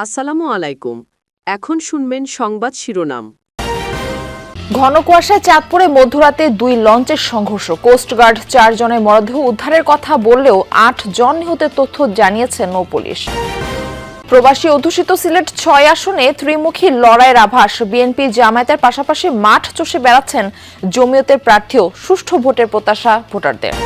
আসসালামু আলাইকুম। এখন শুনবেন সংবাদ শিরোনাম। ঘন কুয়াশায় চাঁদপুরে মধ্যরাতে 2 লঞ্চের সংঘর্ষ। কোস্টগার্ড 4 জনের মরদেহ উদ্ধারের কথা বললেও 8 জন নিহতের তথ্য জানিয়েছে নৌপুলিশ। প্রবাসী অধ্যুষিত সিলেট 6 আসনে ত্রিমুখী লড়াইয়ের আভাস। বিএনপি জামায়াতের পাশাপাশি মাঠ চষে বেড়াচ্ছেন জমিয়তের প্রার্থীও। সুষ্ঠু ভোটের প্রত্যাশা ভোটারদের।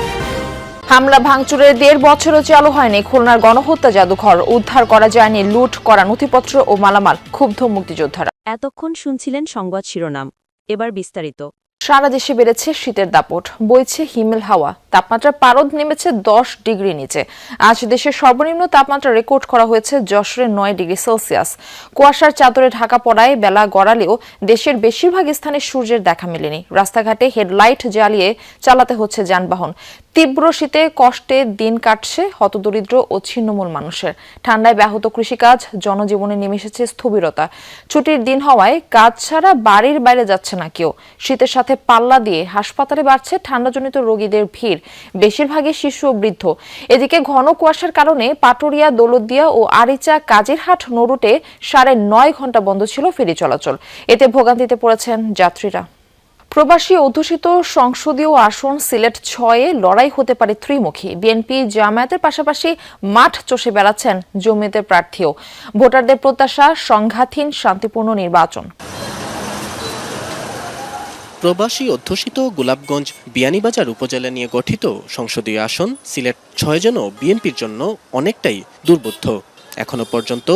হামলা ভাঙচুরের 1.5 বছরও চালু হয়নি খুলনার গণহত্যা জাদুঘর। উদ্ধার করা যায়নি লুট করা নথিপত্র ও মালামাল। ক্ষুব্ধ মুক্তিযোদ্ধারা। এতক্ষণ শুনছিলেন সংবাদ শিরোনাম, এবার বিস্তারিত। সারা দেশে বেড়েছে শীতের দাপট, বইছে হিমেল হাওয়া। তাপমাত্রার পারদ নেমেছে 10 ডিগ্রি নিচে। আজ দেশের সর্বনিম্ন তাপমাত্রা রেকর্ড করা হয়েছে যশোরে 9 ডিগ্রি সেলসিয়াস। কুয়াশার চাদরে ঢাকা পড়ায় বেলা গড়ালেও দেশের বেশিরভাগ স্থানে সূর্যের দেখা মেলেনি। রাস্তাঘাটে হেডলাইট জ্বালিয়ে চালাতে হচ্ছে যানবাহন। তীব্র শীতে কষ্টে দিন কাটছে হতদরিদ্র ও ছিন্নমূল মানুষের। ঠান্ডায় ব্যাহত কৃষিকাজ, জনজীবনে নেমে এসেছে স্থবিরতা। ছুটির দিন হওয়ায় কাজ ছাড়া বাড়ির বাইরে যাচ্ছে না কেউ। শীতের সাথে পাল্লা দিয়ে হাসপাতালে বাড়ছে ঠান্ডাজনিত রোগীদের ভিড়, বেশিরভাগই শিশু ও বৃদ্ধ। এদিকে ঘন কুয়াশার কারণে পাটুরিয়া, দৌলতদিয়া ও আরিচা কাজিরহাট নৌরুটে 9.5 ঘন্টা বন্ধ ছিল ফেরি চলাচল। এতে ভোগান্তিতে পড়েছেন যাত্রীরা। প্রবাসী অধ্যুষিত সংসদীয় আসন সিলেট 6-এ লড়াই হতে পারে ত্রিমুখী। বিএনপি জামায়াতের পাশাপাশি মাঠ চষে বেড়াচ্ছেন জমিয়তের প্রার্থীও। ভোটারদের প্রত্যাশা সংঘাতহীন শান্তিপূর্ণ নির্বাচন। প্রবাসী অধ্যুষিত গোলাপগঞ্জ বিয়ানীবাজার উপজেলা নিয়ে গঠিত সংসদীয় আসন সিলেট 6 যেন বিএনপির জন্য অনেকটাই দুর্বোধ্য। এখনো পর্যন্ত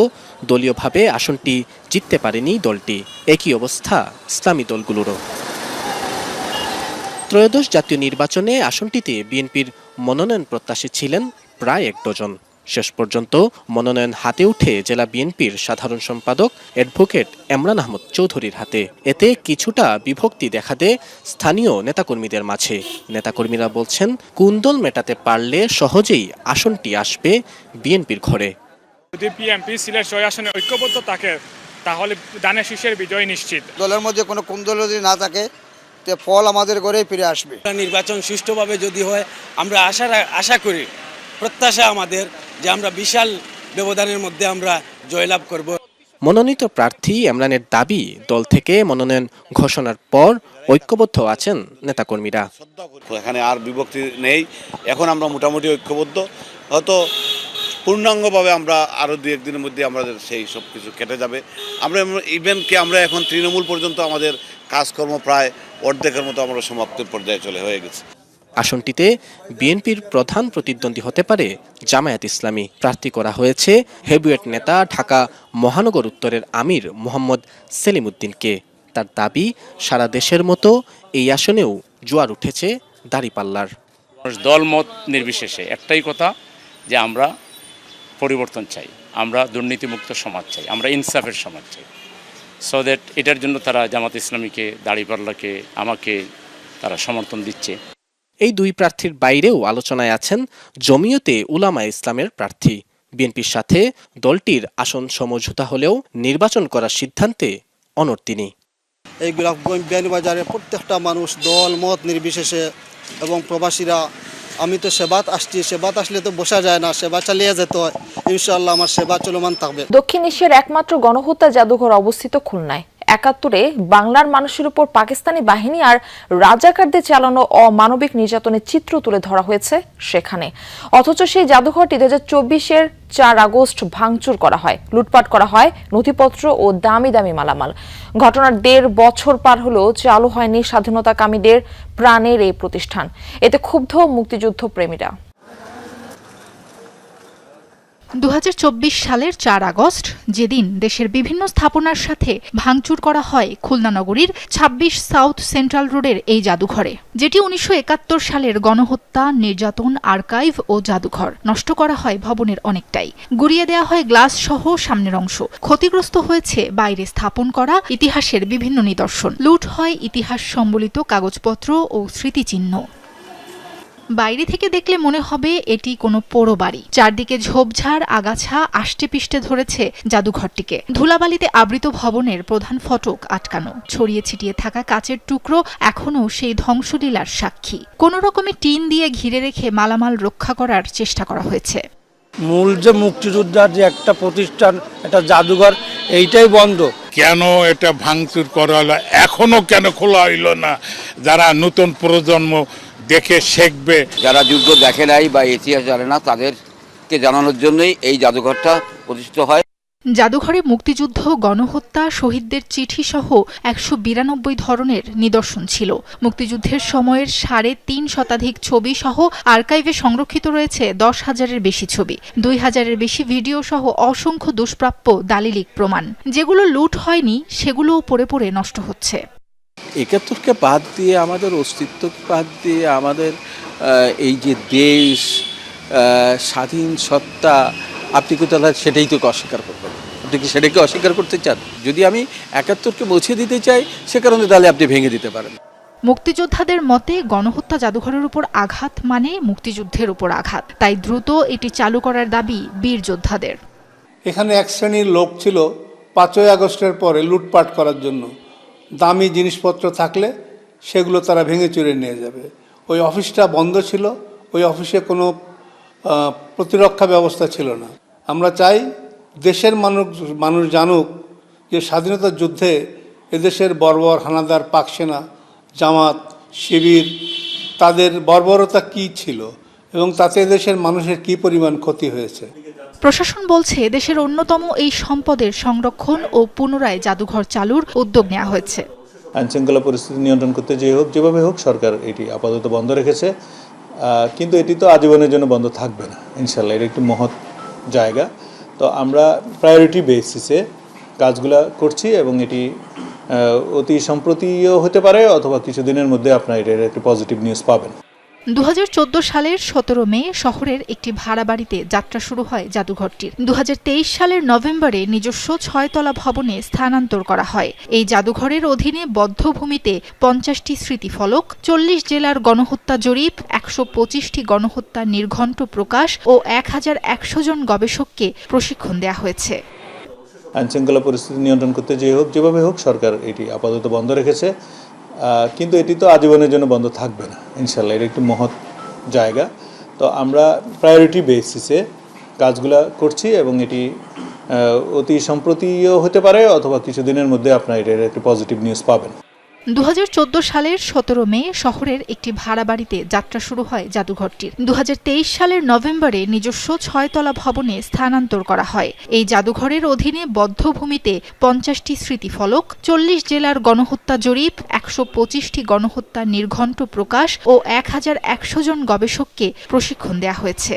দলীয়ভাবে আসনটি জিততে পারেনি দলটি। একই অবস্থা ইসলামী দলগুলোরও। ত্রয়োদশ জাতীয় নির্বাচনে আসনটিতে বিএনপির মনোনয়ন প্রত্যাশী ছিলেন প্রায় 1 ডজন। শেষ পর্যন্ত মনোনয়ন হাতে উঠে জেলা বিএনপির সাধারণ সম্পাদক অ্যাডভোকেট এমরান আহমদ চৌধুরীর হাতে। এতে কিছুটা বিভক্তি দেখা দেয় স্থানীয় নেতাকর্মীদের মাঝে। নেতাকর্মীরা বলছেন, কুন্দল মেটাতে পারলে সহজেই আসনটি আসবে বিএনপির ঘরে। যদি বিএনপি সিলেট 6 আসনে ঐক্যবদ্ধ থাকে তাহলে দানের শীষের বিজয় নিশ্চিত। দলের মধ্যে কোনো কুন্দল যদি না থাকে তে ফল আমাদের ঘরেই ফিরে আসবে। নির্বাচন সুষ্ঠুভাবে যদি হয় আমরা আশা করি, প্রত্যাশা আমাদের যে আমরা বিশাল ব্যবধানের মধ্যে আমরা জয়লাভ করব। মনোনীত প্রার্থী এমরানের দাবি, দল থেকে মনোনয়ন ঘোষণার পর ঐক্যবদ্ধ আছেন নেতাকর্মীরা। এখানে আর বিভক্তি নেই, এখন আমরা মোটামুটি ঐক্যবদ্ধ। হয়তো পূর্ণাঙ্গভাবে আমরা আরও 2-1 দিনের মধ্যে আমাদের সেই সব কিছু কেটে যাবে। আমরা আমরা এখন তৃণমূল পর্যন্ত আমাদের কাজকর্ম প্রায় অর্ধেকের মতো আমরা সমাপ্তির পর্যায়ে হয়ে গেছে। আসনটিতে বিএনপির প্রধান প্রতিদ্বন্দ্বী হতে পারে জামায়াত ইসলামী। প্রার্থী করা হয়েছে হেভিওয়েট নেতা ঢাকা মহানগর উত্তরের আমির মোহাম্মদ সেলিম উদ্দিনকে। তার দাবি, সারা দেশের মতো এই আসনেও জোয়ার উঠেছে দাঁড়িপাল্লার। দলমত নির্বিশেষে একটাই কথা, যে আমরা পরিবর্তন চাই, আমরা দুর্নীতিমুক্ত সমাজ চাই, আমরা ইনসাফের সমাজ চাই। সো দ্যাট এটার জন্য তারা জামাত ইসলামীকে, দাঁড়িপাল্লাকে, আমাকে তারা সমর্থন দিচ্ছে। এই 2 প্রার্থীর বাইরেও আলোচনায় আছেন জমিয়তে উলামায়ে ইসলামের প্রার্থী। বিএনপির সাথে দলটির আসন সমঝোতা হলেও নির্বাচন করার সিদ্ধান্তে অনড় তিনি। এই গোলাপগঞ্জ বিয়ানীবাজারে প্রত্যেকটা মানুষ দল মত নির্বিশেষে এবং প্রবাসীরা, আমি তো সেবাত আসছি, সেবাত আসলে তো বসা যায় না, সেবা চালিয়ে যেতে হয়। ইনশাআল্লাহ আমার সেবা চলমান থাকবে। দক্ষিণ এশিয়ার একমাত্র গণহত্যা জাদুঘর অবস্থিত খুলনায়। 71-এ বাংলার মানুষের উপর পাকিস্তানি বাহিনী আর রাজাকারদের চালানো অমানবিক নির্যাতনের চিত্র তুলে ধরা হয়েছে সেখানে। অথচ সেই জাদুঘরটি 2024-এর 4 আগস্ট ভাঙচুর করা হয়, লুটপাট করা হয় নথিপত্র ও দামি দামি মালামাল। ঘটনার 1.5 বছর পার হলেও চালু হয়নি স্বাধীনতাকামীদের প্রাণের এই প্রতিষ্ঠান। এতে ক্ষুব্ধ মুক্তিযুদ্ধ প্রেমীরা। 2024 সালের 4 আগস্ট, যেদিন দেশের বিভিন্ন স্থাপনার সাথে ভাঙচুর করা হয় খুলনা নগরীর 26 সাউথ সেন্ট্রাল রোডের এই জাদুঘরে, যেটি 1971 সালের গণহত্যা, নির্যাতন আর্কাইভ ও জাদুঘর। নষ্ট করা হয় ভবনের অনেকটাই, গুড়িয়ে দেওয়া হয় গ্লাস সহ সামনের অংশ। ক্ষতিগ্রস্ত হয়েছে বাইরে স্থাপন করা ইতিহাসের বিভিন্ন নিদর্শন। লুট হয় ইতিহাস সম্বলিত কাগজপত্র ও স্মৃতিচিহ্ন। বাইরে থেকে দেখলে মনে হবে এটি কোনো পোড়ো বাড়ি। চারদিকে ঝোপঝাড়, আগাছা আষ্টে পিষ্টে ধরেছে জাদুঘরটিকে। ধুলাবালিতে আবৃত ভবনের প্রধান ফটক আটকানো, ছড়িয়ে ছিটিয়ে থাকা কাচের টুকরো এখনও সেই ধ্বংসলীলার সাক্ষী। কোনো রকমে টিন দিয়ে ঘিরে রেখে মালামাল রক্ষা করার চেষ্টা করা হয়েছে। মূল যে মুক্তিযোদ্ধার যে একটা প্রতিষ্ঠান, একটা জাদুঘর, এইটাই বন্ধ। কেন এটা ভাঙচুর করা হলো, এখনো কেন খোলা হইল না? যারা নতুন প্রজন্ম দেখে শিখবে, যারা যুদ্ধ দেখে নাই বা ইতিহাস জানে না তাদেরকে জানানোর জন্যই এই জাদুঘরটা প্রতিষ্ঠিত হয়। জাদুঘরে মুক্তিযুদ্ধ, গণহত্যা, শহীদদের চিঠি সহ ১৯২ ধরনের নিদর্শন ছিল। মুক্তিযুদ্ধের সময়ের ৩.৫ শতাধিক ছবি সহ আর্কাইভে সংরক্ষিত রয়েছে ১০,০০০-এর বেশি ছবি, ২,০০০-এর বেশি ভিডিও সহ অসংখ্য দুষ্প্রাপ্য দালিলিক প্রমাণ। যেগুলো লুট হয়নি সেগুলোও পড়ে পড়ে নষ্ট হচ্ছে। ৭১কে বাদ দিয়ে, আমাদের অস্তিত্বকে বাদ দিয়ে, আমাদের এই যে দেশ, স্বাধীন সত্তা, আপনি কি তাহলে সেটাই তো অস্বীকার করবেন? আপনি কি সেটাকে অস্বীকার করতে চান? যদি আমি ৭১কে মুছে দিতে চাই, সে কারণে তাহলে আপনি ভেঙে দিতে পারেন। মুক্তিযোদ্ধাদের মতে গণহত্যা জাদুঘরের উপর আঘাত মানে মুক্তিযুদ্ধের উপর আঘাত, তাই দ্রুত এটি চালু করার দাবি বীর যোদ্ধাদের। এখানে এক শ্রেণীর লোক ছিল ৫ই আগস্টের পরে লুটপাট করার জন্য। দামি জিনিসপত্র থাকলে সেগুলো তারা ভেঙে চুরে নিয়ে যাবে। ওই অফিসটা বন্ধ ছিল, ওই অফিসে কোনো প্রতিরক্ষা ব্যবস্থা ছিল না। আমরা চাই দেশের মানুষ জানুক যে স্বাধীনতার যুদ্ধে এদেশের বর্বর হানাদার, পাক সেনা, জামাত, শিবির, তাদের বর্বরতা কী ছিল এবং তাতে দেশের মানুষের কী পরিমাণ ক্ষতি হয়েছে। প্রশাসন বলছে দেশের অন্যতম এই সম্পদের সংরক্ষণ ও পুনরায় জাদুঘর চালুর উদ্যোগ নেওয়া হয়েছে। আইনশৃঙ্খলা পরিস্থিতি নিয়ন্ত্রণ করতে যেভাবে হোক সরকার এটি আপাতত বন্ধ রেখেছে, কিন্তু এটি তো আজীবনের জন্য বন্ধ থাকবে না ইনশাল্লাহ। এর একটি মহৎ জায়গা, তো আমরা প্রায়োরিটি বেসিসে কাজগুলো করছি এবং এটি অতি সম্প্রতিও হতে পারে অথবা কিছুদিনের মধ্যে আপনার এর একটি পজিটিভ নিউজ পাবেন। ২০১৪ সালের ১৭ মে শহরের একটি ভাড়া বাড়িতে যাত্রা শুরু হয় জাদুঘরটির। ২০২৩ সালের নভেম্বরে নিজস্ব ৬তলা ভবনে স্থানান্তর করা হয়। এই জাদুঘরের অধীনে বদ্ধভূমিতে ৫০টি স্মৃতিফলক, ৪০ জেলার গণহত্যা জরিপ, ১২৫টি গণহত্যা নির্ঘণ্ট প্রকাশ ও ১,১০০ জন গবেষককে প্রশিক্ষণ দেওয়া হয়েছে। আইনশৃঙ্খলা পরিস্থিতি নিয়ন্ত্রণ করতে যেভাবে হোক সরকার এটি আপাতত বন্ধ রেখেছে, কিন্তু এটি তো আজীবনের জন্য বন্ধ থাকবে না ইনশাল্লাহ। এর একটি মহৎ জায়গা, তো আমরা প্রায়োরিটি বেসিসে কাজগুলো করছি এবং এটি অতি সম্প্রতিও হতে পারে অথবা কিছুদিনের মধ্যে আপনার এর একটি পজিটিভ নিউজ পাবেন। ২০১৪ সালের ১৭ মে শহরের একটি ভাড়া বাড়িতে যাত্রা শুরু হয় জাদুঘরটির। ২০২৩ সালের নভেম্বরে নিজস্ব ৬তলা ভবনে স্থানান্তর করা হয়। এই জাদুঘরের অধীনে বদ্ধভূমিতে ৫০টি স্মৃতিফলক, ৪০ জেলার গণহত্যা জরিপ, ১২৫টি গণহত্যা নির্ঘণ্ট প্রকাশ ও ১,১০০ জন গবেষককে প্রশিক্ষণ দেওয়া হয়েছে।